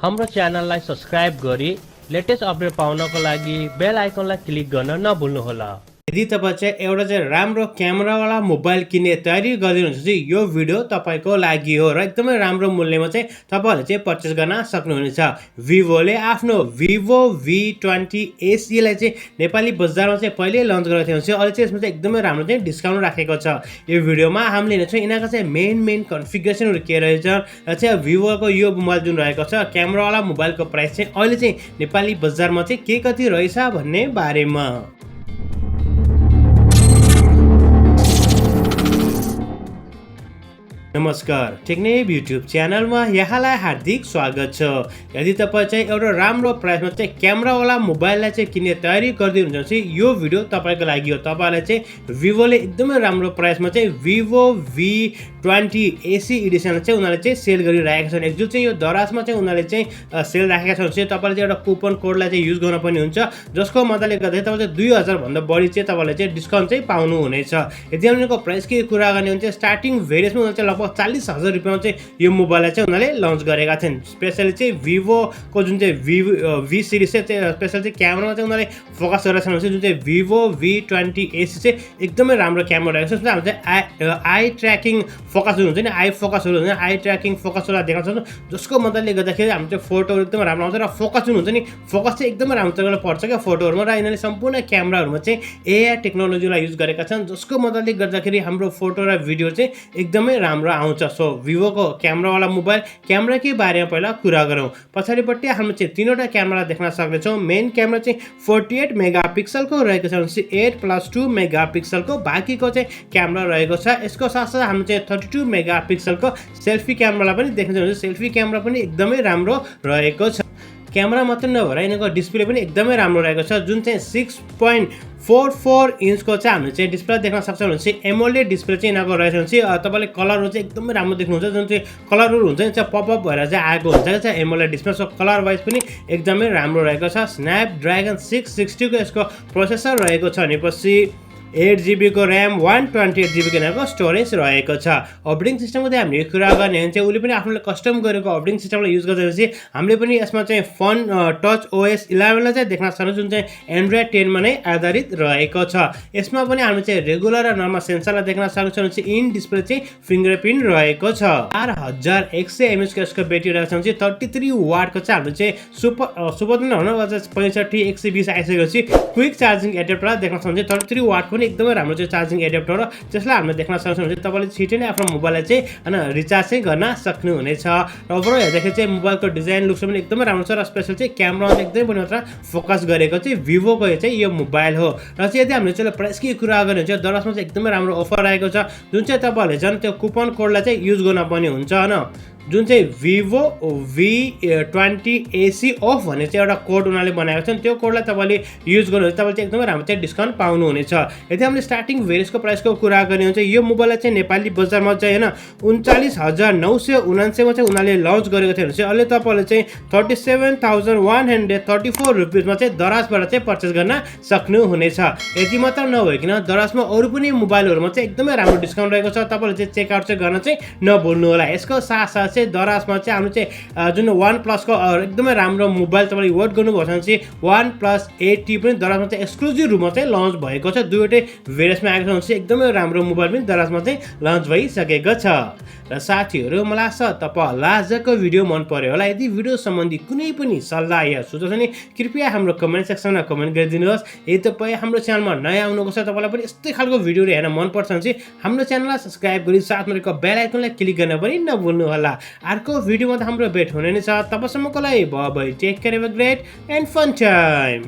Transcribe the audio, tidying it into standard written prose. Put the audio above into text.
हाम्रो च्यानललाई सब्स्क्राइब गरी लेटेस्ट अपडेट पाउनको लागि बेल आइकनलाई क्लिक गर्न नभुल्नुहोला। यदि तपाईं चाहिँ एउटा चाहिँ राम्रो क्यामेरावाला मोबाइल किन्ने तयारी गरिदिनुहुन्छ चाहिँ यो भिडियो तपाईको लागि हो र एकदमै राम्रो मूल्यमा चाहिँ तपाईहरुले चाहिँ पर्चेस गर्न सक्नुहुनेछ। भिभोले आफ्नो Vivo V20 SE लाई चाहिँ नेपाली बजारमा चाहिँ पहिले लन्च गरेको थियो भने अहिले चाहिँ यसमा चाहिँ एकदमै राम्रो चाहिँ डिस्काउन्ट राखेको छ। यो भिडियोमा हामीले हेर्छौं यिनीहरुको चाहिँ मेन कन्फिगरेसनहरु के रहेछ र चाहिँ Vivoको यो मोबाइल जुन रहेको छ क्यामेरावाला मोबाइलको प्राइस चाहिँ अहिले चाहिँ नेपाली बजारमा चाहिँ के कति रहेछ भन्ने बारेमा। नमस्कार, टेक्नेप युट्युब च्यानलमा यहाँलाई हार्दिक स्वागत छ। यदि तपाईं चाहिँ एउटा राम्रो प्राइसमा चाहिँ क्यामेरावाला मोबाइललाई चाहिँ किन्ने तयारी गर्दिनुहुन्छ चाहिँ यो भिडियो तपाईको लागि हो। तपाईहरुलाई चाहिँ Vivoले एकदमै राम्रो प्राइसमा चाहिँ Vivo V20 SE एडिसन चाहिँ उनीहरुले चाहिँ सेल गरिरहेका छन्। जुन चाहिँ यो दराजमा चाहिँ उनीहरुले चाहिँ सेल राखेका छन् चाहिँ तपाईले चाहिँ एउटा कुपन कोडलाई चाहिँ युज गर्न पनि हुन्छ, जसको मद्दतले गर्दा तपाईले 2000 भन्दा बढी चाहिँ तपाईले चाहिँ डिस्काउन्ट चाहिँ पाउनु हुनेछ। यदि उनीहरुको प्राइस के कुरा गर्ने हो भने चाहिँ स्टार्टिङ भेरिएन्टमा उनीहरुले चाहिँ लगभग 40,000 रुपैयाँमा चाहिँ यो मोबाइललाई चाहिँ उनीहरुले लन्च गरेका थिए। स्पेशली चाहिँ Vivo को जुन चाहिँ V सिरिज चाहिँ स्पेशल चाहिँ क्यामेरामा चाहिँ उनीहरुले फोकस गरेका छन्। जुन चाहिँ Vivo V20 SE चाहिँ एकदमै राम्रो क्यामेरा रहेको छ। हाम्रो चाहिँ आई ट्र्याकिङ फोकस हुन्छ नि, आई फोकसहरु हुन्छ, आई ट्र्याकिङ फोकसहरु देखाउँछ, जसको मद्दतले गर्दाखेरि हाम्रो चाहिँ फोटोहरु एकदमै राम्रो आउँछ र फोकस जुन हुन्छ नि, फोकस चाहिँ एकदमै राम्रो तरिकाले पर्छ क्या फोटोहरुमा। र यिनीहरुले सम्पूर्ण क्यामेराहरुमा चाहिँ AI टेक्नोलोजीलाई युज गरेका छन्, जसको मद्दतले गर्दाखेरि हाम्रो फोटो र भिडियो चाहिँ एकदमै राम्रो आउँछ। सो Vivoको क्यामेरावाला मोबाइल क्यामेराकै बारेमा पहिला कुरा गरौँ। पछाडिपट्टि हामी चाहिँ तीनवटा क्यामेरा देख्न सक्नेछौँ। मेन क्यामेरा चाहिँ 48 मेगापिक्सलको रहेको छ भने 8+2 मेगापिक्सलको बाँकीको चाहिँ क्यामेरा रहेको छ। यसको साथसाथै हामी चाहिँ 32 मेगापिक्सलको सेल्फी क्यामेरालाई पनि देख्न सक्छौँ। सेल्फी क्यामेरा पनि एकदमै राम्रो रहेको छ। क्यामेरा मात्र नभएर यिनीको डिस्प्ले पनि एकदमै राम्रो रहेको छ। जुन चाहिँ 6.44 इन्चको चाहिँ हामीले चाहिँ डिस्प्ले देख्न सक्छौँ भने चाहिँ एमोलेड डिस्प्ले चाहिँ यिनीको रहेछ भने चाहिँ तपाईले कलरहरु चाहिँ एकदमै राम्रो देख्नुहुन्छ। जुन चाहिँ कलरहरु हुन्छ नि चाहिँ पपअप भएर चाहिँ आएको हुन्छ चाहिँ AMOLED display. So colour wise पनि एकदमै राम्रो रहेको छ। स्न्यापड्र्यागन 660 को यसको प्रोसेसर रहेको छ भनेपछि 8GB को ऱ्याम 128GB को यिनीहरुको स्टोरेज रहेको छ। अपडेटिङ सिस्टमको चाहिँ हामीले कुरा गर्ने हो भने चाहिँ उले पनि आफूले कस्टम गरेको अपडेटिङ सिस्टमलाई युज गर्दैपछि हामीले पनि यसमा चाहिँ फन टच OS 11 लाई चाहिँ देख्न सक्छौँ, जुन चाहिँ एन्ड्रोइड 10 मा नै आधारित रहेको छ। यसमा पनि हामीले चाहिँ रेगुलर र नर्मल सेन्सरलाई देख्न सक्छौँ चाहिँ इन डिस्प्ले चाहिँ फिंगरप्रिन्ट रहेको छ। 4100 mAh को यसको ब्याट्री रहेको छ। 33 वाटको चाहिँ हामीले चाहिँ सुपर नै हुन 65 120 आइसकेपछि क्विक चार्जिङ एडाप्टर देख्न सक्छौँ। 33 वाटको एकदमै राम्रो चाहिँ चार्जिङ एडाप्टर हो, जसलाई हामीले देख्न सक्छौँ भने तपाईले छिटै नै आफ्नो मोबाइललाई चाहिँ रिचार्ज चाहिँ गर्न सक्नुहुनेछ। र ओभरअल हेर्दाखेरि चाहिँ मोबाइलको डिजाइन लुक्स पनि एकदमै राम्रो छ र स्पेशल चाहिँ क्यामेरामा एकदमै बढी मात्रा फोकस गरेको चाहिँ Vivoको चाहिँ यो मोबाइल हो। र चाहिँ यदि हामीले चाहिँ प्राइस के कुरा गर्ने हुन्छ दराजमा चाहिँ एकदमै राम्रो अफर रहेको छ, जुन चाहिँ तपाईहरुले झन् त्यो कुपन कोडलाई चाहिँ युज गर्न पनि हुन्छ हैन। जुन चाहिँ Vivo V20 SE अफ भन्ने चाहिँ एउटा कोड उनीहरुले बनाएको छन्। त्यो कोडलाई तपाईले युज गर्नुहुन्छ तपाईले चाहिँ एकदमै राम्रो चाहिँ डिस्काउन्ट पाउनु हुनेछ। यदि हामीले स्टार्टिङ भेरिएन्टको प्राइसको कुरा गर्ने हो भने यो मोबाइललाई चाहिँ नेपाली बजारमा चाहिँ हैन 39,979 मा चाहिँ उनीहरुले लन्च गरेको थियो भने चाहिँ अहिले तपाईले चाहिँ 37,134 रुपैयाँमा चाहिँ दराजबाट चाहिँ पर्चेस गर्न सक्नु हुनेछ। यति मात्र नभइकिन दराजमा अरु पनि मोबाइलहरुमा चाहिँ एकदमै राम्रो डिस्काउन्ट रहेको छ। तपाईले चाहिँ चेक आउट चाहिँ गर्न चाहिँ नभुल्नु होला। यसको साथसाथ चाहिँ दराजमा चाहिँ हामी चाहिँ जुन OnePlus को एकदमै राम्रो मोबाइल तपाईले वर्ड गर्नुभएको छ भने चाहिँ OnePlus 8T पनि दराजमा चाहिँ एक्सक्लुजिभ रूपमा चाहिँ लन्च भएको छ। दुईवटै भेरिएन्टमा आएको छ भने चाहिँ एकदमै राम्रो मोबाइल पनि दराजमा चाहिँ लन्च भइसकेको छ। र साथीहरु मलाई आशा तपाईहरुलाई आजको भिडियो मन पर्यो होला। यदि भिडियो सम्बन्धी कुनै पनि सल्लाह या सुझाव छ भने कृपया हाम्रो कमेन्ट सेक्सनमा कमेन्ट गरिदिनुहोस्। यदि तपाई हाम्रो च्यानलमा नयाँ आउनुभएको छ, तपाईलाई पनि यस्तै खालको भिडियोहरु हेर्न मन पर्छ भने चाहिँ हाम्रो च्यानललाई सब्स्क्राइब गरी साथमा रहेको बेल आइकनलाई क्लिक गर्न पनि नभुल्नु होला। अर्को भिडियोमा त हाम्रो भेट हुने नै छ। तबसम्मको लागि bye bye, take care, have a great and fun time.